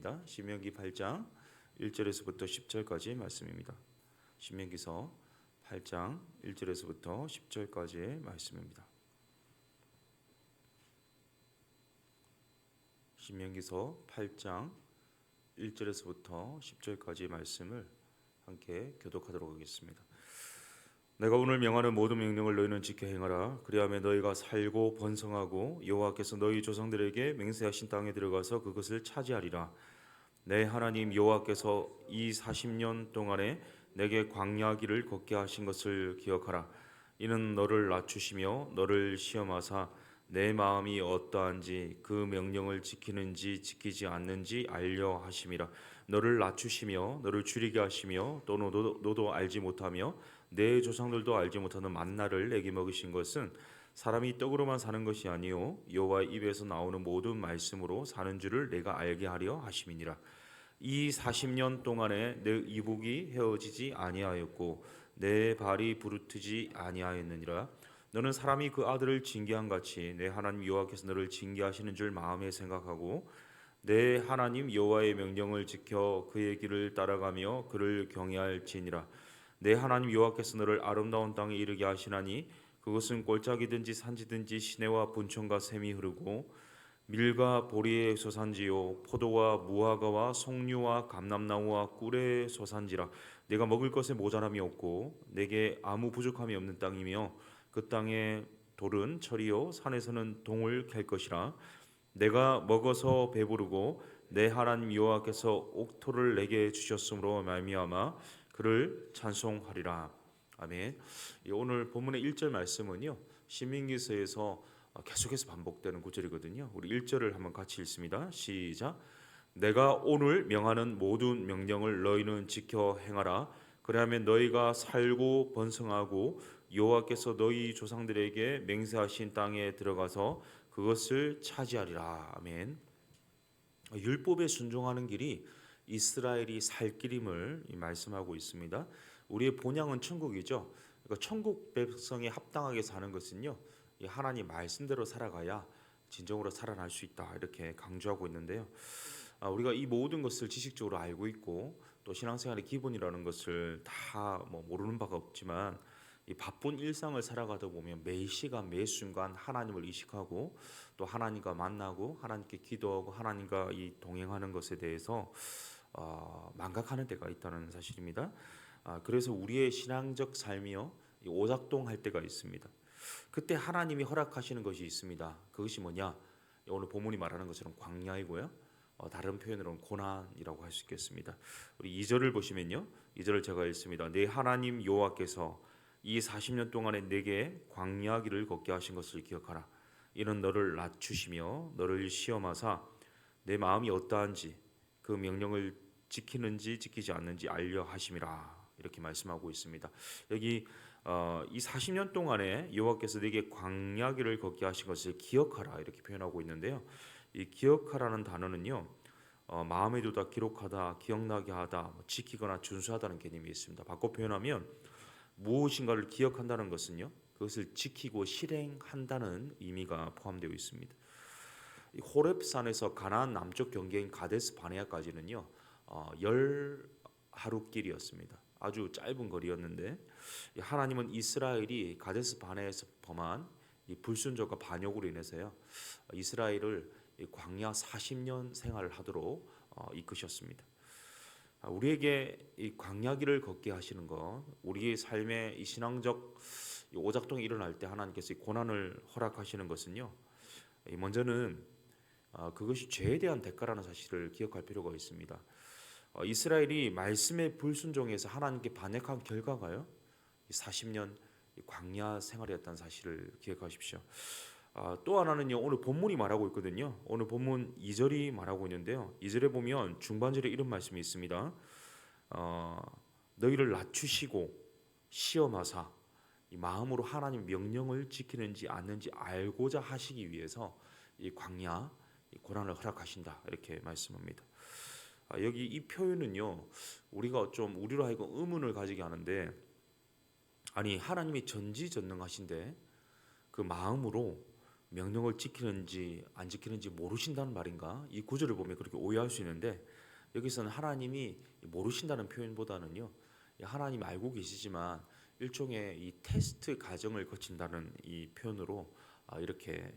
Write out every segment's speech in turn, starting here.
있습니다. 신명기 8장 1절에서부터 10절까지의 말씀입니다. 신명기서 8장 1절에서부터 10절까지의 말씀입니다. 신명기서 8장 1절에서부터 10절까지의 말씀을 함께 교독하도록 하겠습니다. 내가 오늘 명하는 모든 명령을 너희는 지켜 행하라. 그리하면 너희가 살고 번성하고 여호와께서 너희 조상들에게 맹세하신 땅에 들어가서 그것을 차지하리라. 내 하나님 여호와께서 이 40년 동안에 내게 광야 길을 걷게 하신 것을 기억하라. 이는 너를 낮추시며 너를 시험하사 내 마음이 어떠한지 그 명령을 지키는지 지키지 않는지 알려 하심이라. 너를 낮추시며 너를 줄이게 하시며 또 너도 알지 못하며 내 조상들도 알지 못하는 만나를 내게 먹이신 것은 사람이 떡으로만 사는 것이 아니요 여호와의 입에서 나오는 모든 말씀으로 사는 줄을 내가 알게 하려 하심이니라. 이 40년 동안에 내 이복이 헤어지지 아니하였고 내 발이 부르트지 아니하였느니라. 너는 사람이 그 아들을 징계한 같이 내 하나님 여호와께서 너를 징계하시는 줄 마음에 생각하고 내 하나님 여호와의 명령을 지켜 그의 길을 따라가며 그를 경외할지니라. 내 하나님 여호와께서 너를 아름다운 땅에 이르게 하시나니 그것은 골짜기든지 산지든지 시내와 분천과 샘이 흐르고 밀과 보리의 소산지요 포도와 무화과와 송류와 감람나무와 꿀의 소산지라. 내가 먹을 것에 모자람이 없고 내게 아무 부족함이 없는 땅이며 그 땅의 돌은 철이요 산에서는 동을 캘 것이라. 내가 먹어서 배부르고 내 하나님 여호와께서 옥토를 내게 주셨으므로 말미암아 그를 찬송하리라. 아멘. 오늘 본문의 1절 말씀은요 신명기서에서 계속해서 반복되는 구절이거든요. 우리 1절을 한번 같이 읽습니다. 시작. 내가 오늘 명하는 모든 명령을 너희는 지켜 행하라. 그리하면 너희가 살고 번성하고 여호와께서 너희 조상들에게 맹세하신 땅에 들어가서 그것을 차지하리라. 아멘. 율법에 순종하는 길이 이스라엘이 살 길임을 말씀하고 있습니다. 우리의 본향은 천국이죠. 그러니까 천국 백성에 합당하게 사는 것은요 하나님 말씀대로 살아가야 진정으로 살아날 수 있다 이렇게 강조하고 있는데요. 우리가 이 모든 것을 지식적으로 알고 있고 또 신앙생활의 기본이라는 것을 다 모르는 바가 없지만 이 바쁜 일상을 살아가다 보면 매 시간 매 순간 하나님을 의식하고 또 하나님과 만나고 하나님께 기도하고 하나님과 이 동행하는 것에 대해서 망각하는 때가 있다는 사실입니다. 그래서 우리의 신앙적 삶이요 오작동할 때가 있습니다. 그때 하나님이 허락하시는 것이 있습니다. 그것이 뭐냐? 오늘 본문이 말하는 것처럼 광야이고요. 다른 표현으로는 고난이라고 할 수 있겠습니다. 우리 2절을 보시면요. 2절을 제가 읽습니다. 내 하나님 여호와께서 이 40년 동안에 내게 광야 길을 걷게 하신 것을 기억하라. 이는 너를 낮추시며 너를 시험하사 내 마음이 어떠한지 그 명령을 지키는지 지키지 않는지 알려 하심이라. 이렇게 말씀하고 있습니다. 여기 이 40년 동안에 여호와께서 내게 광야 길을 걷게 하신 것을 기억하라 이렇게 표현하고 있는데요. 이 기억하라는 단어는요 마음에 두다, 기록하다, 기억나게 하다, 지키거나 준수하다는 개념이 있습니다. 바꿔 표현하면 무엇인가를 기억한다는 것은요 그것을 지키고 실행한다는 의미가 포함되어 있습니다. 이 호렙산에서 가나안 남쪽 경계인 가데스 바네아까지는요 10하루 길이었습니다. 아주 짧은 거리였는데 하나님은 이스라엘이 가데스 바네아에서 범한 이 불순종과 반역으로 인해서요 이스라엘을 광야 40년 생활을 하도록 이끄셨습니다. 우리에게 이 광야길을 걷게 하시는 것, 우리의 삶의 이 신앙적 오작동이 일어날 때 하나님께서 이 고난을 허락하시는 것은요 먼저는 그것이 죄에 대한 대가라는 사실을 기억할 필요가 있습니다. 이스라엘이 말씀에 불순종해서 하나님께 반역한 결과가요 40년 광야 생활이었다는 사실을 기억하십시오. 또 하나는요 오늘 본문이 말하고 있거든요. 오늘 본문 2절이 말하고 있는데요. 2절에 보면 중반절에 이런 말씀이 있습니다. 너희를 낮추시고 시험하사 이 마음으로 하나님 명령을 지키는지 않는지 알고자 하시기 위해서 이 광야 이 고난을 허락하신다 이렇게 말씀합니다. 여기 이 표현은요 우리가 좀 우리로 하여금 의문을 가지게 하는데 아니 하나님이 전지전능하신데 그 마음으로 명령을 지키는지 안 지키는지 모르신다는 말인가? 이 구절을 보면 그렇게 오해할 수 있는데 여기서는 하나님이 모르신다는 표현보다는요, 하나님 알고 계시지만 일종의 이 테스트 과정을 거친다는 이 표현으로 이렇게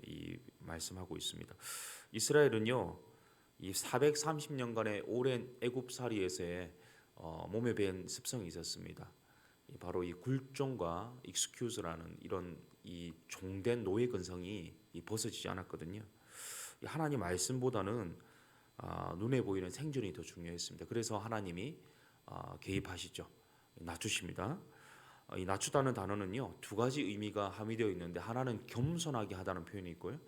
말씀하고 있습니다. 이스라엘은요, 이 430년간의 오랜 애굽살이에서의 몸에 밴 습성이 있었습니다. 바로 이 굴종과 익스큐즈라는 이런 이 종된 노예 근성이 벗어지지 않았거든요. 하나님 말씀보다는 눈에 보이는 생존이 더 중요했습니다. 그래서 하나님이 개입하시죠. 낮추십니다. 이 낮추다는 단어는요, 두 가지 의미가 함유되어 있는데 하나는 겸손하게 하다는 표현이 있고요,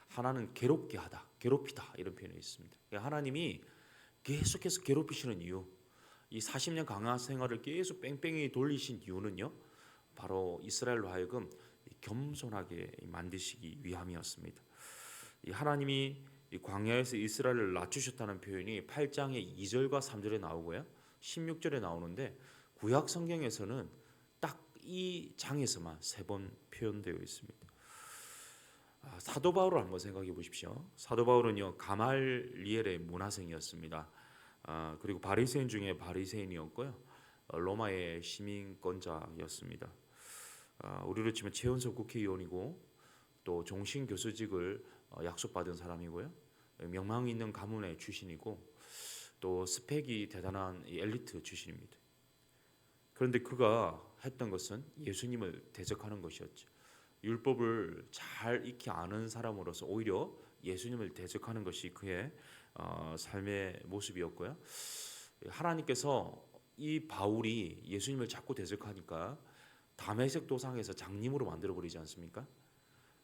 하나는 괴롭게 하다, 괴롭히다 이런 표현이 있습니다. 하나님이 계속해서 괴롭히시는 이유, 이 40년 강화 생활을 계속 뺑뺑이 돌리신 이유는요, 바로 이스라엘로 하여금 겸손하게 만드시기 위함이었습니다. 이 하나님이 이 광야에서 이스라엘을 낮추셨다는 표현이 8장의 2절과 3절에 나오고요, 16절에 나오는데 구약 성경에서는 딱 이 장에서만 3번 표현되어 있습니다. 사도 바울을 한번 생각해 보십시오. 사도 바울은요, 가말리엘의 문화생이었습니다. 그리고 바리새인 중에 바리새인이었고요, 로마의 시민권자였습니다. 우리로 치면 최연소 국회의원이고 또 종신 교수직을 약속받은 사람이고요, 명망 있는 가문의 출신이고 또 스펙이 대단한 엘리트 출신입니다. 그런데 그가 했던 것은 예수님을 대적하는 것이었죠. 율법을 잘 익히 아는 사람으로서 오히려 예수님을 대적하는 것이 그의 삶의 모습이었고요. 하나님께서 이 바울이 예수님을 자꾸 대적하니까 다메섹 도상에서 장님으로 만들어 버리지 않습니까?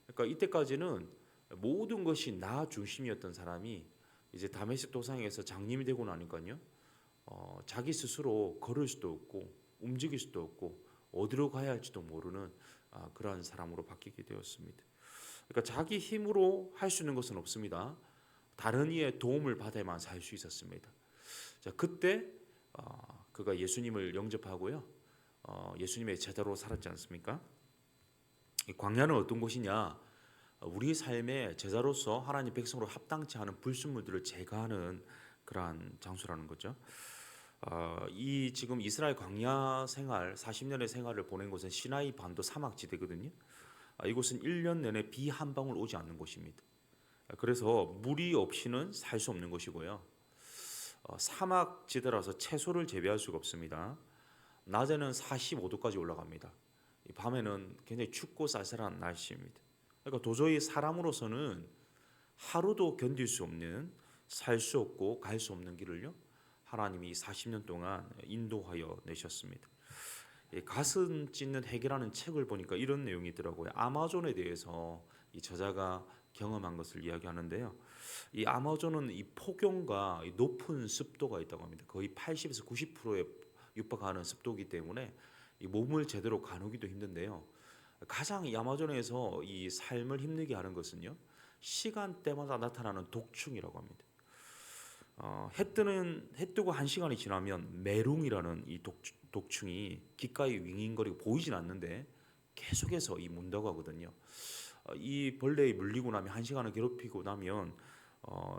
그러니까 이때까지는 모든 것이 나 중심이었던 사람이 이제 다메섹 도상에서 장님이 되고 나니까요, 자기 스스로 걸을 수도 없고 움직일 수도 없고 어디로 가야 할지도 모르는 그러한 사람으로 바뀌게 되었습니다. 그러니까 자기 힘으로 할 수 있는 것은 없습니다. 다른 이의 도움을 받아야만 살 수 있었습니다. 자, 그때 그가 예수님을 영접하고요, 예수님의 제자로 살았지 않습니까? 이 광야는 어떤 곳이냐? 우리 삶의 제자로서 하나님 백성으로 합당치 않은 불순물들을 제거하는 그러한 장소라는 거죠. 이 지금 이스라엘 광야 생활 40년의 생활을 보낸 곳은 시나이 반도 사막지대거든요. 이곳은 1년 내내 비 한 방울 오지 않는 곳입니다. 그래서 물이 없이는 살 수 없는 곳이고요, 사막지대라서 채소를 재배할 수가 없습니다. 낮에는 45도까지 올라갑니다. 밤에는 굉장히 춥고 쌀쌀한 날씨입니다. 그러니까 도저히 사람으로서는 하루도 견딜 수 없는, 살 수 없고 갈 수 없는 길을요, 하나님이 40년 동안 인도하여 내셨습니다. 가슴 찢는 해결하는 책을 보니까 이런 내용이 있더라고요. 아마존에 대해서 이 저자가 경험한 것을 이야기하는데요, 이 아마존은 이 폭염과 이 높은 습도가 있다고 합니다. 거의 80에서 90%에 육박하는 습도이기 때문에 이 몸을 제대로 가누기도 힘든데요, 가장 이 아마존에서 이 삶을 힘들게 하는 것은요, 시간대마다 나타나는 독충이라고 합니다. 해 뜨고 1시간이 지나면 메룽이라는 이 독충이 귓가에 윙윙거리고 보이진 않는데 계속해서 이 문다고 하거든요. 이 벌레에 물리고 나면 1시간을 괴롭히고 나면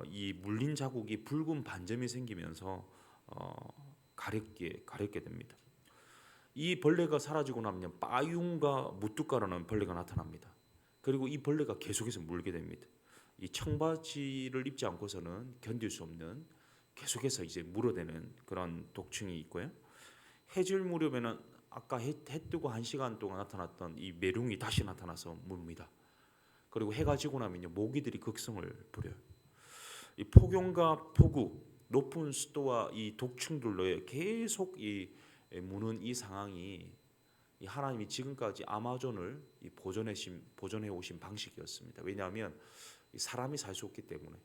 이 물린 자국이 붉은 반점이 생기면서 가렵게 됩니다. 이 벌레가 사라지고 나면 빠윰과 무뚜까라는 벌레가 나타납니다. 그리고 이 벌레가 계속해서 물게 됩니다. 이 청바지를 입지 않고서는 견딜 수 없는, 계속해서 이제 물어대는 그런 독충이 있고요. 해질 무렵에는 아까 해 뜨고 1시간 동안 나타났던 이 메룽이 다시 나타나서 뭅니다. 그리고 해가 지고 나면요, 모기들이 극성을 부려요. 이 폭염과 폭우, 높은 습도와 이 독충들로 계속 이 무는 이 상황이 이 하나님이 지금까지 아마존을 보존해 오신 방식이었습니다. 왜냐하면 이 사람이 살 수 없기 때문에,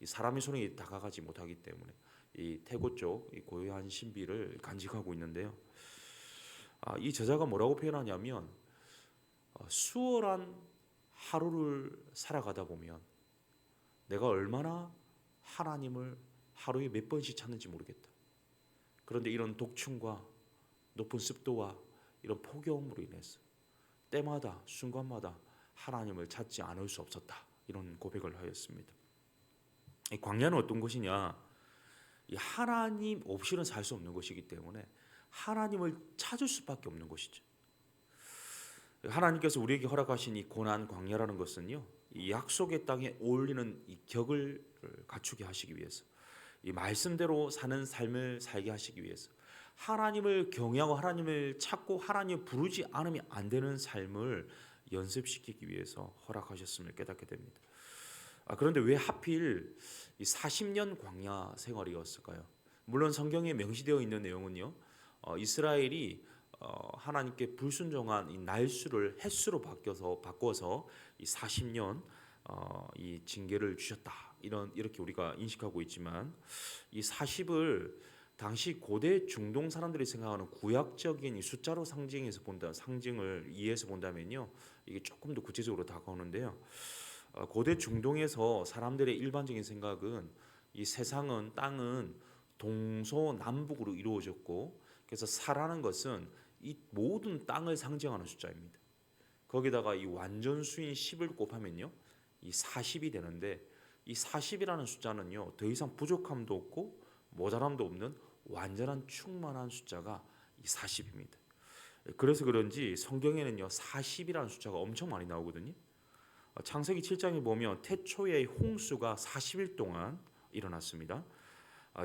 이 사람의 손에 다가가지 못하기 때문에 이 태고 쪽 이 고요한 신비를 간직하고 있는데요. 이 저자가 뭐라고 표현하냐면 수월한 하루를 살아가다 보면 내가 얼마나 하나님을 하루에 몇 번씩 찾는지 모르겠다. 그런데 이런 독충과 높은 습도와 이런 폭염으로 인해서 때마다 순간마다 하나님을 찾지 않을 수 없었다. 이런 고백을 하였습니다. 이 광야는 어떤 곳이냐? 이 하나님 없이는 살 수 없는 것이기 때문에 하나님을 찾을 수밖에 없는 것이죠. 하나님께서 우리에게 허락하신 이 고난 광야라는 것은요, 이 약속의 땅에 어울리는 이 격을 갖추게 하시기 위해서, 이 말씀대로 사는 삶을 살게 하시기 위해서, 하나님을 경외하고 하나님을 찾고 하나님을 부르지 않으면 안 되는 삶을 연습시키기 위해서 허락하셨음을 깨닫게 됩니다. 그런데 왜 하필 이 40년 광야 생활이었을까요? 물론 성경에 명시되어 있는 내용은요, 이스라엘이 하나님께 불순종한 이 날수를 햇수로 바꿔서 이 40년 이 징계를 주셨다, 이렇게 우리가 인식하고 있지만, 이 40을 당시 고대 중동 사람들이 생각하는 구약적인 이 숫자로 상징을 이해해서 본다면요, 이게 조금 더 구체적으로 다가오는데요. 고대 중동에서 사람들의 일반적인 생각은 이 세상은, 땅은 동서남북으로 이루어졌고, 그래서 사라는 것은 이 모든 땅을 상징하는 숫자입니다. 거기다가 이 완전수인 10을 곱하면요, 이 40이 되는데, 이 40이라는 숫자는요, 더 이상 부족함도 없고 모자람도 없는 완전한 충만한 숫자가 이 40입니다. 그래서 그런지 성경에는요, 40이라는 숫자가 엄청 많이 나오거든요. 창세기 7장에 보면 태초에 홍수가 40일 동안 일어났습니다.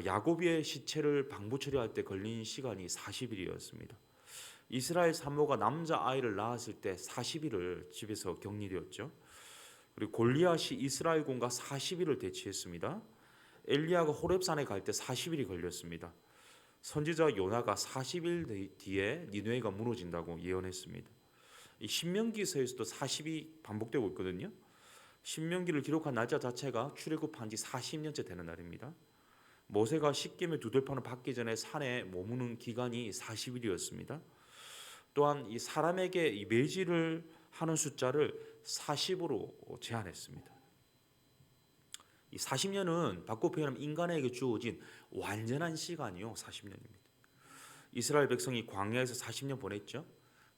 야곱의 시체를 방부 처리할 때 걸린 시간이 40일이었습니다. 이스라엘 산모가 남자 아이를 낳았을 때 40일을 집에서 격리되었죠. 그리고 골리앗이 이스라엘 군과 40일을 대치했습니다. 엘리야가 호렙산에 갈 때 40일이 걸렸습니다. 선지자 요나가 40일 뒤에 니느웨가 무너진다고 예언했습니다. 이 신명기서에서도 40이 반복되고 있거든요. 신명기를 기록한 날짜 자체가 출애굽한 지 40년째 되는 날입니다. 모세가 십계명 두들판을 받기 전에 산에 머무는 기간이 40일이었습니다. 또한 이 사람에게 이 매질을 하는 숫자를 40으로 제한했습니다. 이 40년은 바꿔 표현하면 인간에게 주어진 완전한 시간이요, 40년입니다. 이스라엘 백성이 광야에서 40년 보냈죠.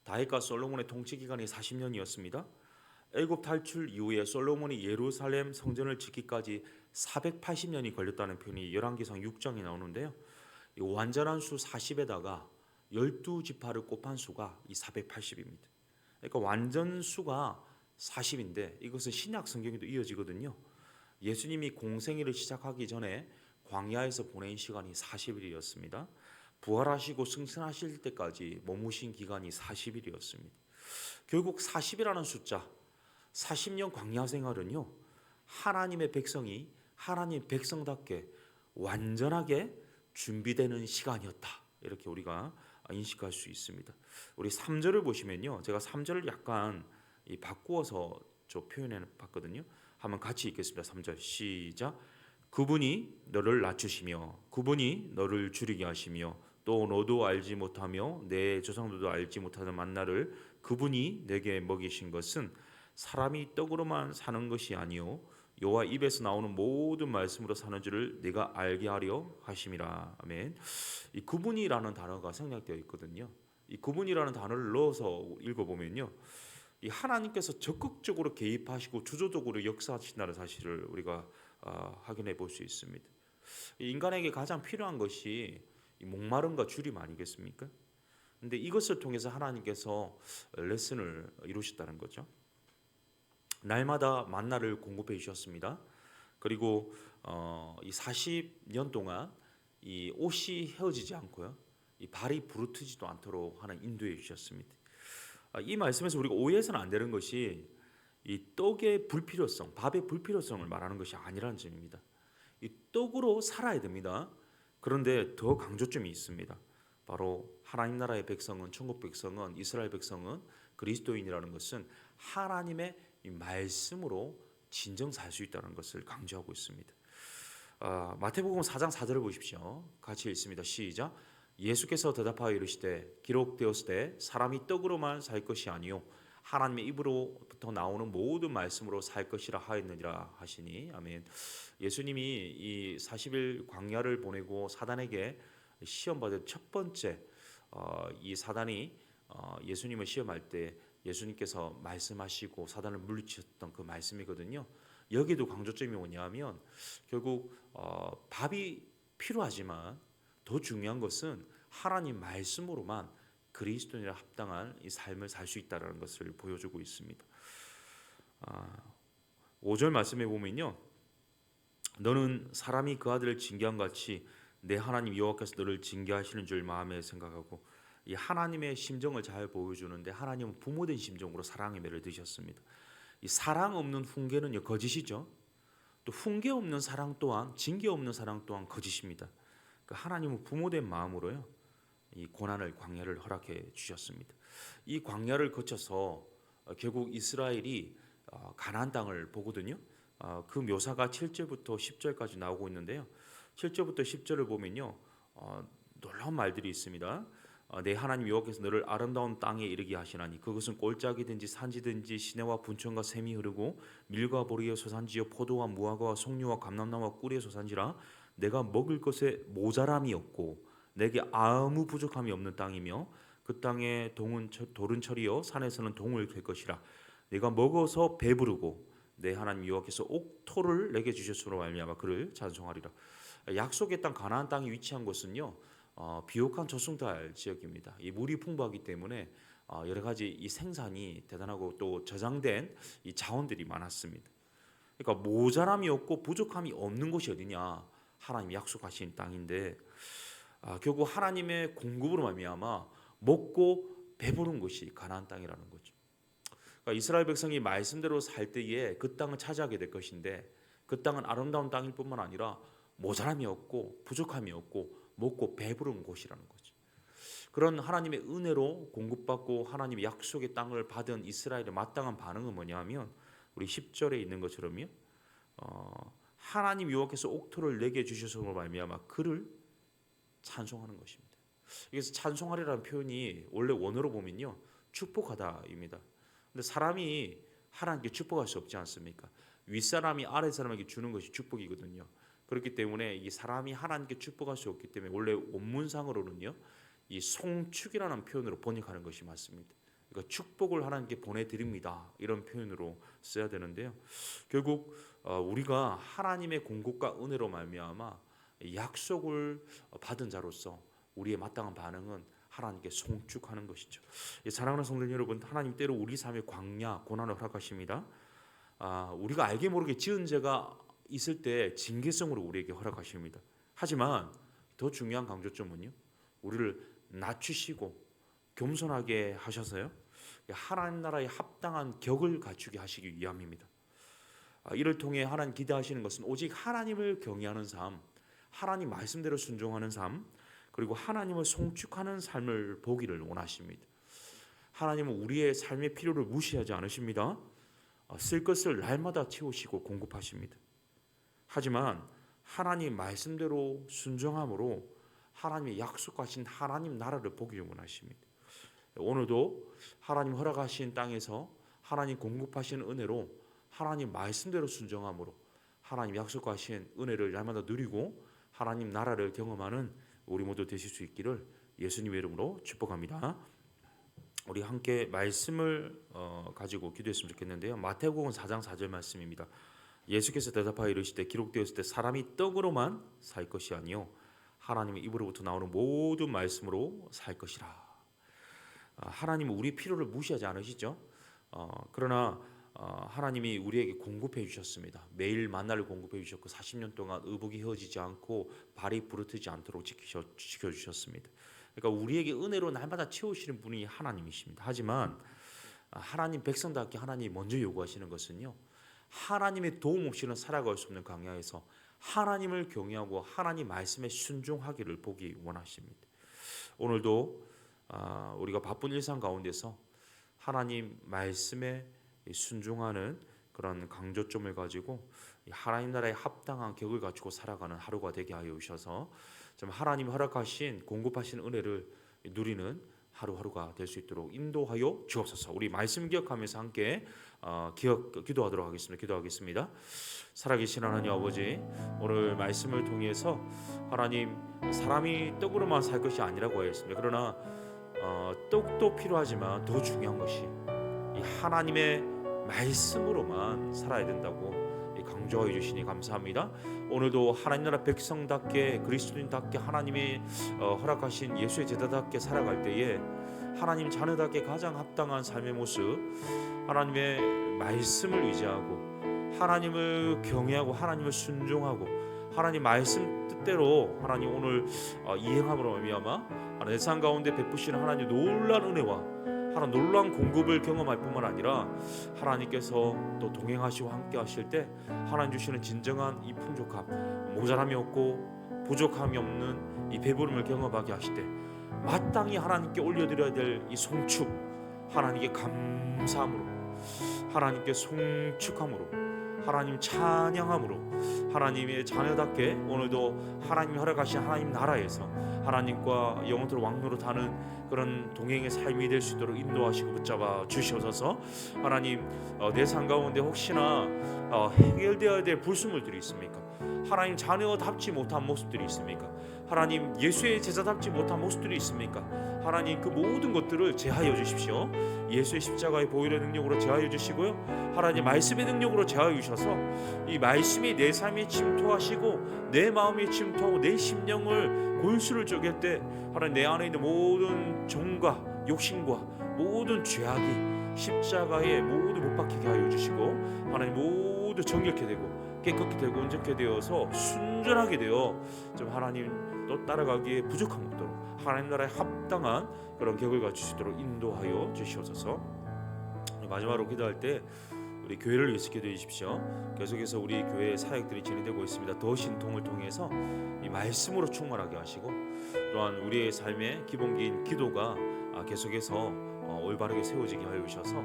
다윗과 솔로몬의 통치 기간이 40년이었습니다. 애굽 탈출 이후에 솔로몬이 예루살렘 성전을 짓기까지 480년이 걸렸다는 표현이 열왕기상 6장에 나오는데요. 이 완전한 수 40에다가 12지파를 곱한 수가 이 480입니다. 그러니까 완전 수가 40인데 이것은 신약 성경에도 이어지거든요. 예수님이 공생애를 시작하기 전에 광야에서 보낸 시간이 40일이었습니다. 부활하시고 승천하실 때까지 머무신 기간이 40일이었습니다. 결국 40이라는 숫자, 40년 광야 생활은요, 하나님의 백성이 하나님 백성답게 완전하게 준비되는 시간이었다, 이렇게 우리가 인식할 수 있습니다. 우리 3절을 보시면요, 제가 3절을 약간 바꾸어서 표현해 봤거든요. 한번 같이 읽겠습니다. 3절 시작. 그분이 너를 낮추시며 그분이 너를 줄이게 하시며 또 너도 알지 못하며 내 조상들도 알지 못하는 만나를 그분이 내게 먹이신 것은 사람이 떡으로만 사는 것이 아니요 여호와 입에서 나오는 모든 말씀으로 사는 줄을 내가 알게 하려 하심이라. 아멘. 이 그분이라는 단어가 생략되어 있거든요. 이 그분이라는 단어를 넣어서 읽어보면요, 이 하나님께서 적극적으로 개입하시고 주도적으로 역사하신다는 사실을 우리가 확인해 볼 수 있습니다. 인간에게 가장 필요한 것이 목마름과 주림 아니겠습니까? 근데 이것을 통해서 하나님께서 레슨을 이루셨다는 거죠. 날마다 만나를 공급해 주셨습니다. 그리고 이 40년 동안 이 옷이 헤어지지 않고요, 이 발이 부르트지도 않도록 하는 인도해 주셨습니다. 이 말씀에서 우리가 오해해서는 안 되는 것이 이 떡의 불필요성, 밥의 불필요성을 말하는 것이 아니라는 점입니다. 이 떡으로 살아야 됩니다. 그런데 더 강조점이 있습니다. 바로 하나님 나라의 백성은, 천국 백성은, 이스라엘 백성은, 그리스도인이라는 것은 하나님의 이 말씀으로 진정 살 수 있다는 것을 강조하고 있습니다. 마태복음 4장 4절을 보십시오. 같이 읽습니다. 시작. 예수께서 대답하여 이르시되 기록되었으되 사람이 떡으로만 살 것이 아니요 하나님의 입으로부터 나오는 모든 말씀으로 살 것이라 하였느니라 하시니. 아멘. 예수님이 이 40일 광야를 보내고 사단에게 시험 받은 첫 번째 이 사단이 예수님을 시험할 때 예수님께서 말씀하시고 사단을 물리치셨던 그 말씀이거든요. 여기도 강조점이 뭐냐면 결국 밥이 필요하지만 더 중요한 것은 하나님 말씀으로만 그리스도인에 합당한 이 삶을 살 수 있다는 것을 보여주고 있습니다. 5절 말씀에 보면요, 너는 사람이 그 아들을 징계한 같이 내 하나님 여호와께서 너를 징계하시는 줄 마음에 생각하고, 이 하나님의 심정을 잘 보여주는데 하나님은 부모된 심정으로 사랑의 매를 드셨습니다. 이 사랑 없는 훈계는요 거짓이죠. 또 훈계 없는 사랑 또한, 징계 없는 사랑 또한 거짓입니다. 그러니까 하나님은 부모된 마음으로요 이 고난을, 광야를 허락해 주셨습니다. 이 광야를 거쳐서 결국 이스라엘이 가나안 땅을 보거든요. 그 묘사가 7절부터 10절까지 나오고 있는데요. 7절부터 10절을 보면요, 놀라운 말들이 있습니다. 내 하나님 여호와께서 너를 아름다운 땅에 이르게 하시나니 그것은 골짜기든지 산지든지 시내와 분천과 샘이 흐르고 밀과 보리의 소산지요 포도와 무화과와 송류와 감람나무와 꿀의 소산지라. 내가 먹을 것에 모자람이 없고 내게 아무 부족함이 없는 땅이며 그 땅에 돌은 철이요 산에서는 동을 갤 것이라. 내가 먹어서 배부르고 내 하나님 여호와께서 옥토를 내게 주셨으므로 말미암아 그를 찬송하리라. 약속의 땅 가나안 땅이 위치한 곳은요 비옥한 저승달 지역입니다. 이 물이 풍부하기 때문에 여러 가지 이 생산이 대단하고 또 저장된 이 자원들이 많았습니다. 그러니까 모자람이 없고 부족함이 없는 곳이 어디냐? 하나님 약속하신 땅인데 결국 하나님의 공급으로 말미암아 먹고 배부른 곳이 가나안 땅이라는 거죠. 그러니까 이스라엘 백성이 말씀대로 살 때에 그 땅을 차지하게 될 것인데, 그 땅은 아름다운 땅일 뿐만 아니라 모자람이 없고 부족함이 없고 먹고 배부른 곳이라는 거죠. 그런 하나님의 은혜로 공급받고 하나님의 약속의 땅을 받은 이스라엘의 마땅한 반응은 뭐냐면 우리 10절에 있는 것처럼요, 하나님 여호와께서 옥토를 내게 주셔서 말미암아 그를 찬송하는 것입니다. 여기서 찬송하리라는 표현이 원래 원어로 보면요 축복하다입니다. 근데 사람이 하나님께 축복할 수 없지 않습니까? 윗사람이 아랫사람에게 주는 것이 축복이거든요. 그렇기 때문에 이 사람이 하나님께 축복할 수 없기 때문에 원래 원문상으로는요 이 송축이라는 표현으로 번역하는 것이 맞습니다. 그러니까 축복을 하나님께 보내드립니다 이런 표현으로 써야 되는데요, 결국 우리가 하나님의 공급과 은혜로 말미암아 약속을 받은 자로서 우리의 마땅한 반응은 하나님께 송축하는 것이죠. 사랑하는 성도 여러분, 하나님 때로 우리 삶의 광야, 고난을 허락하십니다. 우리가 알게 모르게 지은 죄가 있을 때 징계성으로 우리에게 허락하십니다. 하지만 더 중요한 강조점은요, 우리를 낮추시고 겸손하게 하셔서요 하나님 나라에 합당한 격을 갖추게 하시기 위함입니다. 이를 통해 하나님 기대하시는 것은 오직 하나님을 경외하는 삶, 하나님 말씀대로 순종하는 삶, 그리고 하나님을 송축하는 삶을 보기를 원하십니다. 하나님은 우리의 삶의 필요를 무시하지 않으십니다. 쓸 것을 날마다 채우시고 공급하십니다. 하지만 하나님 말씀대로 순종함으로 하나님의 약속하신 하나님 나라를 보기를 원하십니다. 오늘도 하나님 허락하신 땅에서 하나님 공급하신 은혜로 하나님 말씀대로 순종함으로 하나님 약속하신 은혜를 날마다 누리고 하나님 나라를 경험하는 우리 모두 되실 수 있기를 예수님의 이름으로 축복합니다. 우리 함께 말씀을 가지고 기도했으면 좋겠는데요. 마태복음 4장 4절 말씀입니다. 예수께서 대답하여 이르시되 기록되었을 때 사람이 떡으로만 살 것이 아니요 하나님의 입으로부터 나오는 모든 말씀으로 살 것이라. 하나님은 우리 필요를 무시하지 않으시죠. 그러나 하나님이 우리에게 공급해 주셨습니다. 매일 만나를 공급해 주셨고 40년 동안 의복이 헤어지지 않고 발이 부르트지 않도록 지켜주셨습니다. 그러니까 우리에게 은혜로 날마다 채우시는 분이 하나님이십니다. 하지만 하나님 백성답게 하나님이 먼저 요구하시는 것은요, 하나님의 도움 없이는 살아갈 수 없는 광야에서 하나님을 경외하고 하나님 말씀에 순종하기를 보기 원하십니다. 오늘도 우리가 바쁜 일상 가운데서 하나님 말씀에 순종하는 그런 강조점을 가지고 하나님 나라에 합당한 격을 갖추고 살아가는 하루가 되게 하여 주셔서 좀 하나님 허락하신 공급하신 은혜를 누리는 하루하루가 될 수 있도록 인도하여 주옵소서. 우리 말씀 기억하면서 함께 기도하도록 하겠습니다. 기도하겠습니다. 살아계신 하나님 아버지, 오늘 말씀을 통해서 하나님 사람이 떡으로만 살 것이 아니라고 하였습니다. 그러나 떡도 필요하지만 더 중요한 것이 이 하나님의 말씀으로만 살아야 된다고 강조하여 주시니 감사합니다. 오늘도 하나님 나라 백성답게 그리스도인답게 하나님이 허락하신 예수의 제자답게 살아갈 때에 하나님 자녀답게 가장 합당한 삶의 모습, 하나님의 말씀을 의지하고 하나님을 경외하고 하나님을 순종하고 하나님 말씀 뜻대로 하나님 오늘 이행함으로 말미암아 내 삶 가운데 베푸시는 하나님 놀라운 은혜와 하나님 놀라운 공급을 경험할 뿐만 아니라 하나님께서 또 동행하시고 함께 하실 때 하나님 주시는 진정한 이 풍족함, 모자람이 없고 부족함이 없는 이 배부름을 경험하게 하실 때 마땅히 하나님께 올려드려야 될 이 송축, 하나님께 감사함으로, 하나님께 송축함으로, 하나님 찬양함으로 하나님의 자녀답게 오늘도 하나님이 허락하신 하나님 나라에서 하나님과 영원토록 왕노릇하는 그런 동행의 삶이 될 수 있도록 인도하시고 붙잡아 주시옵소서. 하나님 내 삶 가운데 혹시나 해결되어야 될 불순물들이 있습니까? 하나님 자녀답지 못한 모습들이 있습니까? 하나님 예수의 제자답지 못한 모습들이 있습니까? 하나님 그 모든 것들을 제하여 주십시오. 예수의 십자가의 보혈의 능력으로 제하여 주시고요, 하나님 말씀의 능력으로 제하여 주셔서 이 말씀이 내 삶에 침투하시고 내 마음에 침투하고 내 심령을 골수를 쪼갤 때 하나님 내 안에 있는 모든 종과 욕심과 모든 죄악이 십자가에 모두 못 박히게 하여 주시고 하나님 모두 정결케 되고 깨끗게 되고 온전케 되어서 순전하게 되어 좀 하나님 또 따라가기에 부족함 없도록 하나님 나라에 합당한 그런 격을 갖출 수 있도록 인도하여 주시옵소서. 마지막으로 기도할 때 우리 교회를 위해서 기도해 주십시오. 계속해서 우리 교회 사역들이 진행되고 있습니다. 더 신통을 통해서 이 말씀으로 충만하게 하시고 또한 우리의 삶의 기본기인 기도가 계속해서 올바르게 세워지게 하여 주셔서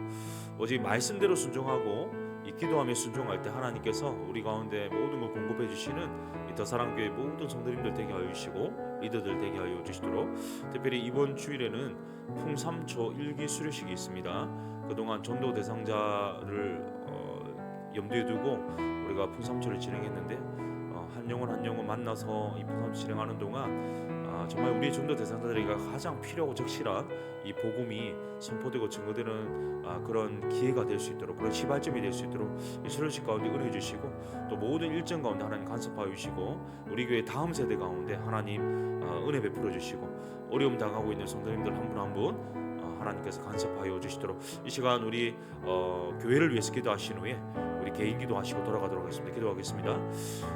오직 말씀대로 순종하고 이 기도하며 순종할 때 하나님께서 우리 가운데 모든 걸 공급해 주시는 이 더사랑교회 모든 성도님들 되게 하여 주시고 리더들 되게 하여 주시도록, 특별히 이번 주일에는 풍삼초 일기 수료식이 있습니다. 그동안 전도 대상자를 염두에 두고 우리가 풍삼초를 진행했는데 한 영혼 한 영혼 만나서 이 풍삼초 진행하는 동안 정말 우리 전도 대상자들에게 가장 필요하고 적실한 이 복음이 선포되고 증거되는 그런 기회가 될 수 있도록, 그런 시발점이 될 수 있도록 이 수료식 가운데 은혜 주시고 또 모든 일정 가운데 하나님 간섭하여 주시고 우리 교회 다음 세대 가운데 하나님 은혜 베풀어 주시고 어려움 당하고 있는 성도님들 한 분 한 분 하나님께서 간섭하여 주시도록 이 시간 우리 교회를 위해서 기도하신 후에 우리 개인 기도하시고 돌아가도록 하겠습니다. 기도하겠습니다.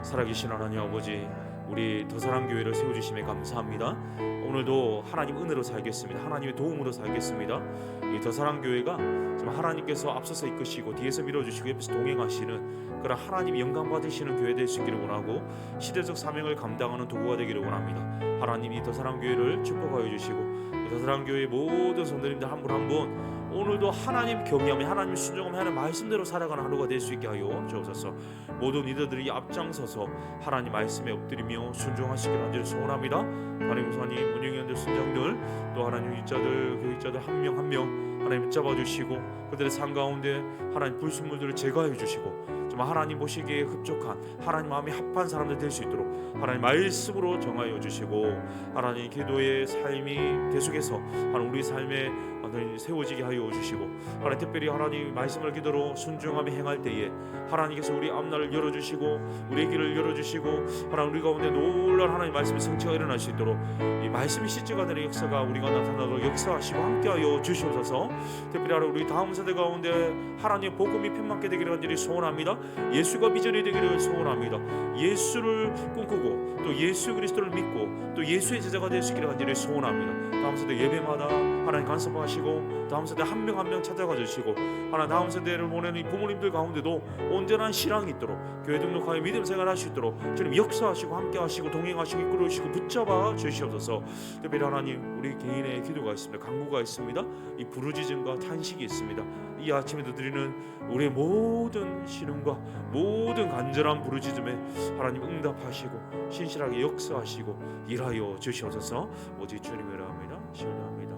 살아계신 하나님 아버지, 우리 더사랑교회를 세워주심에 감사합니다. 오늘도 하나님 은혜로 살겠습니다. 하나님의 도움으로 살겠습니다. 이 더사랑교회가 정말 하나님께서 앞서서 이끄시고 뒤에서 밀어주시고 옆에서 동행하시는 그런 하나님 영광 받으시는 교회 될 수 있기를 원하고 시대적 사명을 감당하는 도구가 되기를 원합니다. 하나님 이 더사랑교회를 축복하여 주시고 더사랑교회 모든 성도님들 한 분 한 분 오늘도 하나님 경외하며 하나님 순종하며 하나님 말씀대로 살아가는 하루가 될 수 있게 하여 주옵소서. 모든 리더들이 앞장서서 하나님 말씀에 엎드리며 순종하시기를 간절히 소원합니다. 하나님 우선님 운영위원들 순장들 또 하나님 일자들 교육자들 한 명 한 명 하나님 붙잡아 주시고 그들의 삶 가운데 하나님 불순물들을 제거해 주시고 정말 하나님 보시기에 흡족한 하나님 마음에 합한 사람들 될 수 있도록 하나님 말씀으로 정하여 주시고 하나님 기도의 삶이 계속해서 하나님 우리 삶에 세워지게 하여 주시고 하나님 특별히 하나님 말씀을 기도로 순종하며 행할 때에 하나님께서 우리 앞날을 열어주시고 우리의 길을 열어주시고 하나님 우리 가운데 놀라운 하나님 말씀의 성취가 일어날 수 있도록 이 말씀이 실제가 되는 역사가 우리가 나타나도록 역사하시고 함께하여 주시옵소서. 특별히 하나님 우리 다음 세대 가운데 하나님의 복음이 편만케 되기를 간절히 소원합니다. 예수가 비전이 되기를 소원합니다. 예수를 꿈꾸고 또 예수 그리스도를 믿고 또 예수의 제자가 될 수 있기를 간절히 소원합니다. 다음 세대 예배마다 하나님 간섭하시고 다음 세대 한 명 한 명 찾아가 주시고 하나님 다음 세대를 보내는 이 부모님들 가운데도 온전한 신앙이 있도록 교회 등록하여 믿음 생활할 수 있도록 주님 역사하시고 함께하시고 동행하시고 이끌어주시고 붙잡아 주시옵소서. 특별히 하나님 우리 개인의 기도가 있습니다. 간구가 있습니다. 이 부르짖음과 탄식이 있습니다. 이 아침에도 드리는 우리의 모든 신음과 모든 간절한 부르짖음에 하나님 응답하시고 신실하게 역사하시고 일하여 주시옵소서. 오직 주님이라 합니다. 시원합니다.